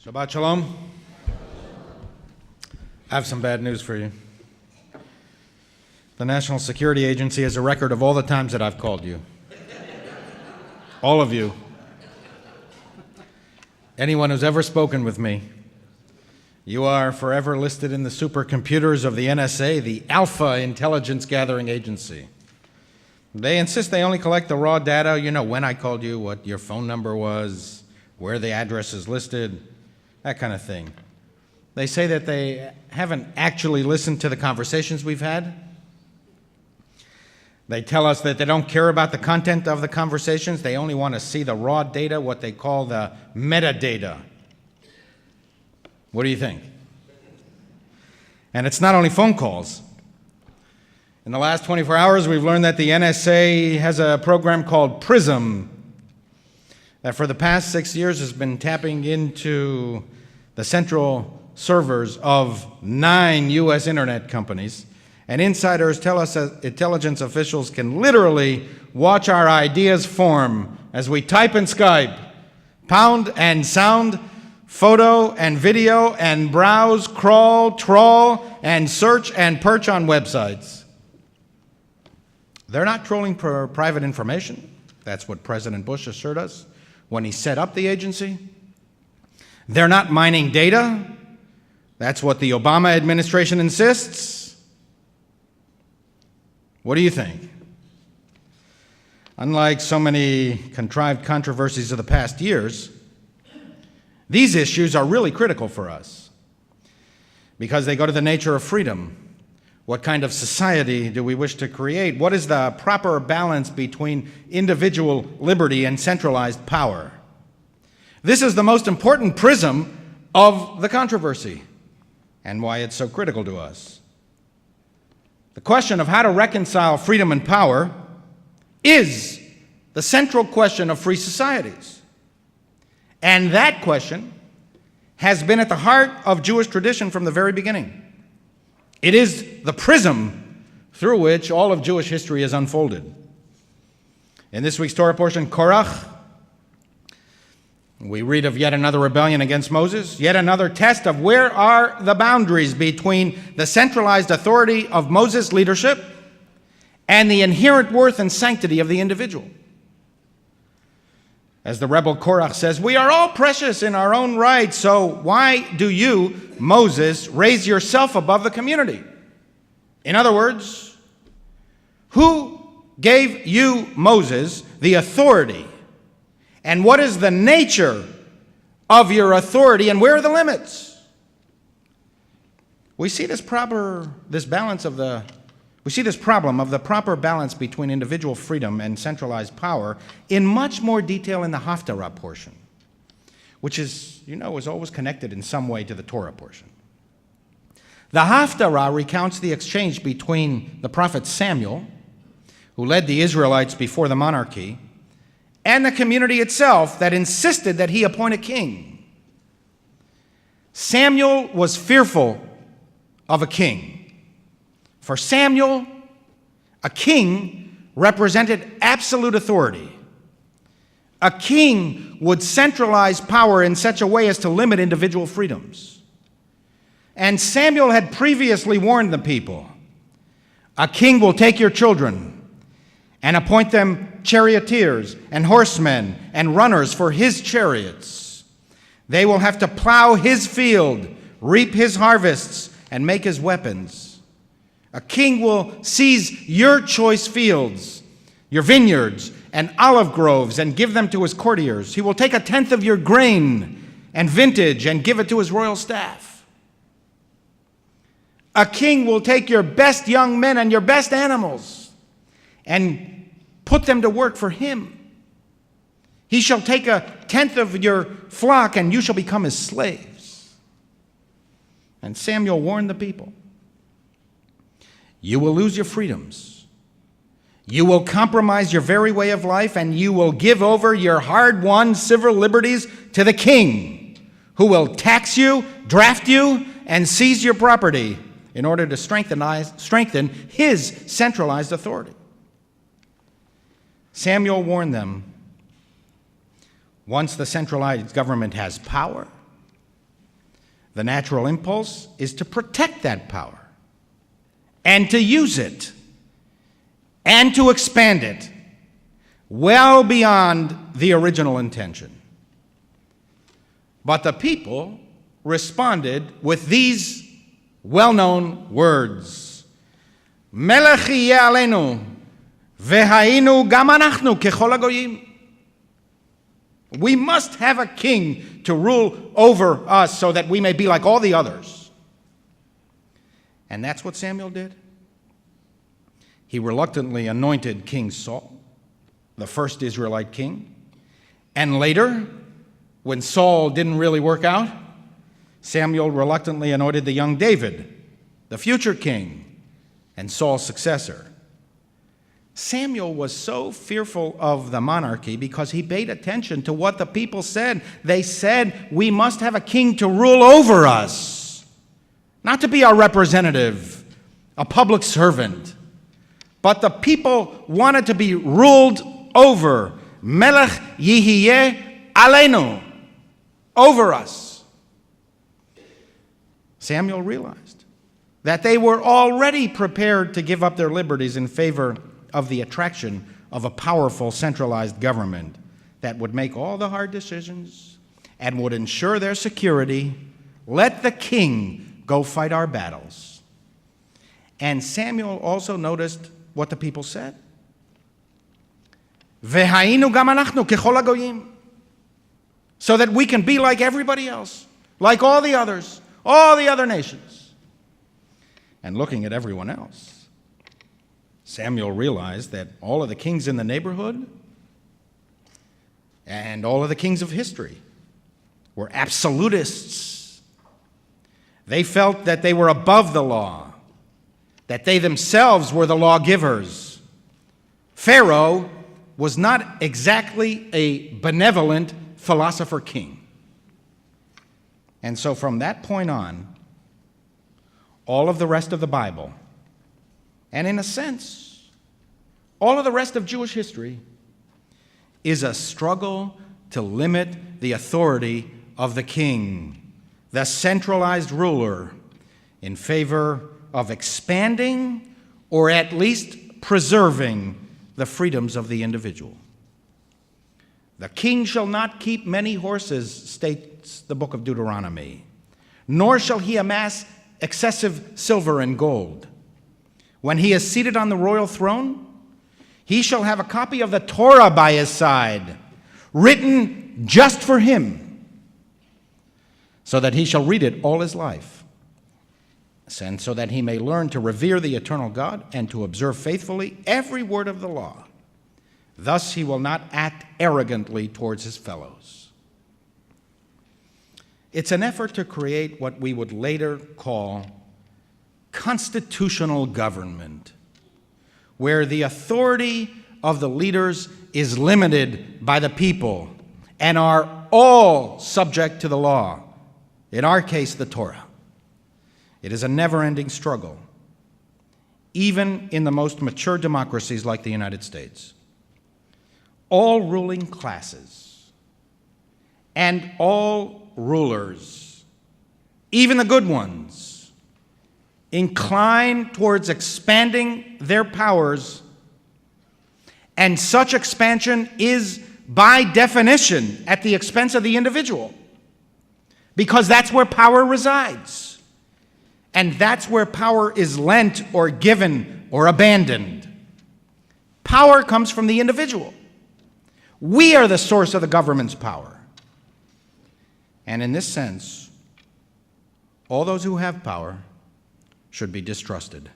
Shabbat Shalom. I have some bad news for you. The National Security Agency has a record of all the times that I've called you. All of you. Anyone who's ever spoken with me, you are forever listed in the supercomputers of the NSA, the Alpha Intelligence Gathering Agency. They insist they only collect the raw data, you know, when I called you, what your phone number was, where the address is listed, that kind of thing. They say that they haven't actually listened to the conversations we've had. They tell us that they don't care about the content of the conversations. They only want to see the raw data, what they call the metadata. What do you think? And it's not only phone calls. In the last 24 hours, we've learned that the NSA has a program called PRISM that for the past 6 years has been tapping into the central servers of 9 U.S. internet companies. And insiders tell us that intelligence officials can literally watch our ideas form as we type in Skype, pound and sound, photo and video, and browse, crawl, trawl, and search and perch on websites. They're not trolling for private information. That's what President Bush assured us when he set up the agency. They're not mining data. That's what the Obama administration insists. What do you think? Unlike so many contrived controversies of the past years, these issues are really critical for us because they go to the nature of freedom. What kind of society do we wish to create? What is the proper balance between individual liberty and centralized power? This is the most important prism of the controversy and why it's so critical to us. The question of how to reconcile freedom and power is the central question of free societies. And that question has been at the heart of Jewish tradition from the very beginning. It is the prism through which all of Jewish history is unfolded. In this week's Torah portion, Korach, we read of yet another rebellion against Moses, yet another test of where are the boundaries between the centralized authority of Moses' leadership and the inherent worth and sanctity of the individual. As the rebel Korach says, we are all precious in our own right, so why do you, Moses, raise yourself above the community? In other words, who gave you, Moses, the authority? And what is the nature of your authority, and where are the limits? We see this problem of the proper balance between individual freedom and centralized power in much more detail in the Haftarah portion, which is always connected in some way to the Torah portion. The Haftarah recounts the exchange between the prophet Samuel, who led the Israelites before the monarchy, and the community itself that insisted that he appoint a king. Samuel was fearful of a king. For Samuel, a king represented absolute authority. A king would centralize power in such a way as to limit individual freedoms. And Samuel had previously warned the people, a king will take your children and appoint them charioteers and horsemen and runners for his chariots. They will have to plow his field, reap his harvests, and make his weapons. A king will seize your choice fields, your vineyards, and olive groves, and give them to his courtiers. He will take 1/10 of your grain and vintage and give it to his royal staff. A king will take your best young men and your best animals and put them to work for him. He shall take 1/10 of your flock, and you shall become his slaves. And Samuel warned the people, you will lose your freedoms. You will compromise your very way of life, and you will give over your hard-won civil liberties to the king, who will tax you, draft you, and seize your property in order to strengthen his centralized authority. Samuel warned them, once the centralized government has power, The natural impulse is to protect that power and to use it and to expand it well beyond the original intention. But the people responded with these well-known words: Melech yeh aleinu, v'hayinu gam anachnu kechol hagoyim. We must have a king to rule over us so that we may be like all the others. And that's what Samuel did. He reluctantly anointed King Saul, the first Israelite king. And later, when Saul didn't really work out, Samuel reluctantly anointed the young David, the future king, and Saul's successor. Samuel was so fearful of the monarchy because he paid attention to what the people said. They said, we must have a king to rule over us, not to be our representative, a public servant. But the people wanted to be ruled over. Melech yihiyeh aleinu, over us. Samuel realized that they were already prepared to give up their liberties in favor of the attraction of a powerful centralized government that would make all the hard decisions and would ensure their security. Let the king go fight our battles. And Samuel also noticed what the people said. V'hayinu gam anachnu kechol hagoyim. So that we can be like everybody else, like all the others, all the other nations. And looking at everyone else, Samuel realized that all of the kings in the neighborhood and all of the kings of history were absolutists. They felt that they were above the law, that they themselves were the lawgivers. Pharaoh was not exactly a benevolent philosopher king. And so from that point on, all of the rest of the Bible, and in a sense, all of the rest of Jewish history, is a struggle to limit the authority of the king, the centralized ruler, in favor of expanding or at least preserving the freedoms of the individual. The king shall not keep many horses, states the book of Deuteronomy, nor shall he amass excessive silver and gold. When he is seated on the royal throne, he shall have a copy of the Torah by his side, written just for him, so that he shall read it all his life, and so that he may learn to revere the eternal God and to observe faithfully every word of the law. Thus he will not act arrogantly towards his fellows. It's an effort to create what we would later call constitutional government, where the authority of the leaders is limited by the people and are all subject to the law, in our case, the Torah. It is a never-ending struggle, even in the most mature democracies like the United States. All ruling classes and all rulers, even the good ones, incline towards expanding their powers, and such expansion is, by definition, at the expense of the individual, because that's where power resides, and that's where power is lent or given or abandoned. Power comes from the individual. We are the source of the government's power. And in this sense, all those who have power should be distrusted.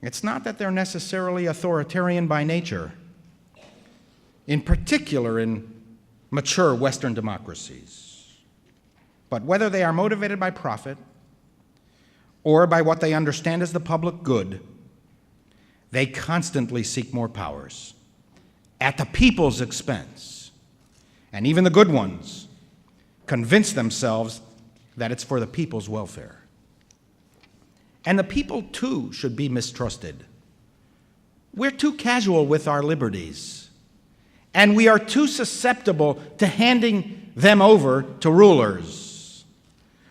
It's not that they're necessarily authoritarian by nature, in particular in mature Western democracies, but whether they are motivated by profit or by what they understand as the public good, they constantly seek more powers at the people's expense. And even the good ones convince themselves that it's for the people's welfare. And the people, too, should be mistrusted. We're too casual with our liberties, and we are too susceptible to handing them over to rulers.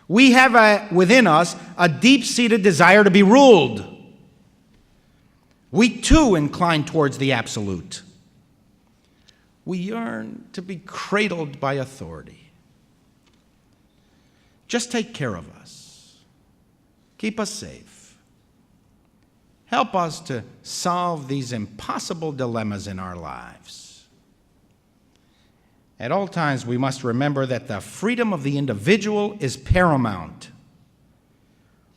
We have within us a deep-seated desire to be ruled. We too incline towards the absolute. We yearn to be cradled by authority. Just take care of us. Keep us safe. Help us to solve these impossible dilemmas in our lives. At all times, we must remember that the freedom of the individual is paramount.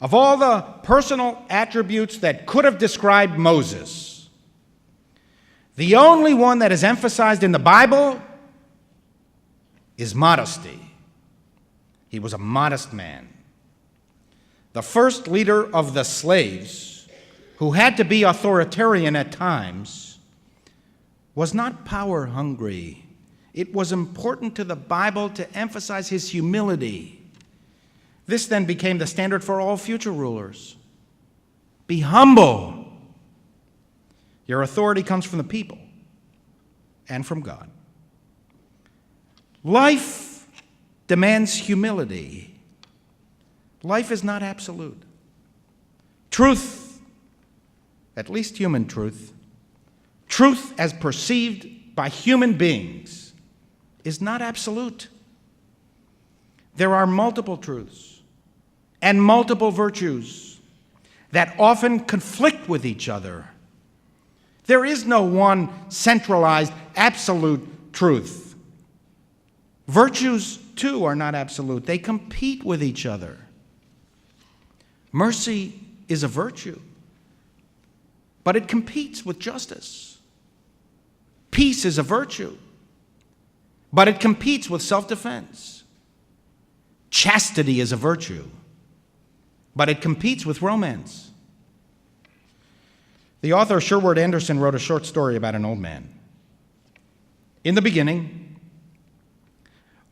Of all the personal attributes that could have described Moses, the only one that is emphasized in the Bible is modesty. He was a modest man. The first leader of the slaves, who had to be authoritarian at times, was not power hungry. It was important to the Bible to emphasize his humility. This then became the standard for all future rulers. Be humble. Your authority comes from the people and from God. Life demands humility. Life is not absolute. Truth, at least human truth, truth as perceived by human beings, is not absolute. There are multiple truths and multiple virtues that often conflict with each other. There is no one centralized, absolute truth. Virtues, too, are not absolute. They compete with each other. Mercy is a virtue, but it competes with justice. Peace is a virtue, but it competes with self-defense. Chastity is a virtue, but it competes with romance. The author Sherwood Anderson wrote a short story about an old man. In the beginning,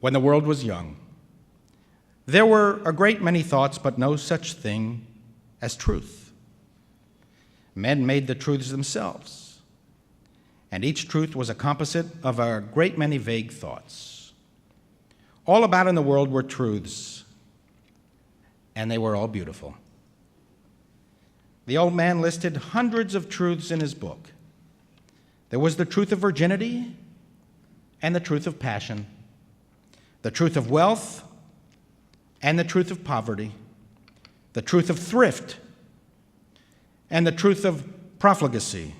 when the world was young, there were a great many thoughts, but no such thing as truth. Men made the truths themselves, and each truth was a composite of a great many vague thoughts. All about in the world were truths, and they were all beautiful. The old man listed hundreds of truths in his book. There was the truth of virginity and the truth of passion, the truth of wealth and the truth of poverty, the truth of thrift and the truth of profligacy.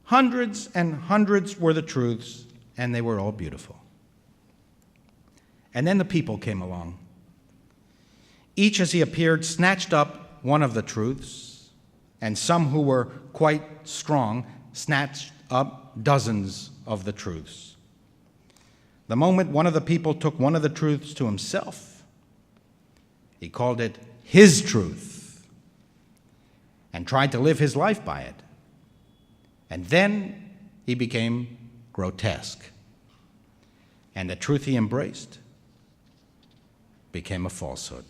Hundreds and hundreds were the truths, and they were all beautiful. And then the people came along. Each, as he appeared, snatched up one of the truths, and some who were quite strong snatched up dozens of the truths. The moment one of the people took one of the truths to himself, he called it his truth and tried to live his life by it. And then he became grotesque, and the truth he embraced became a falsehood.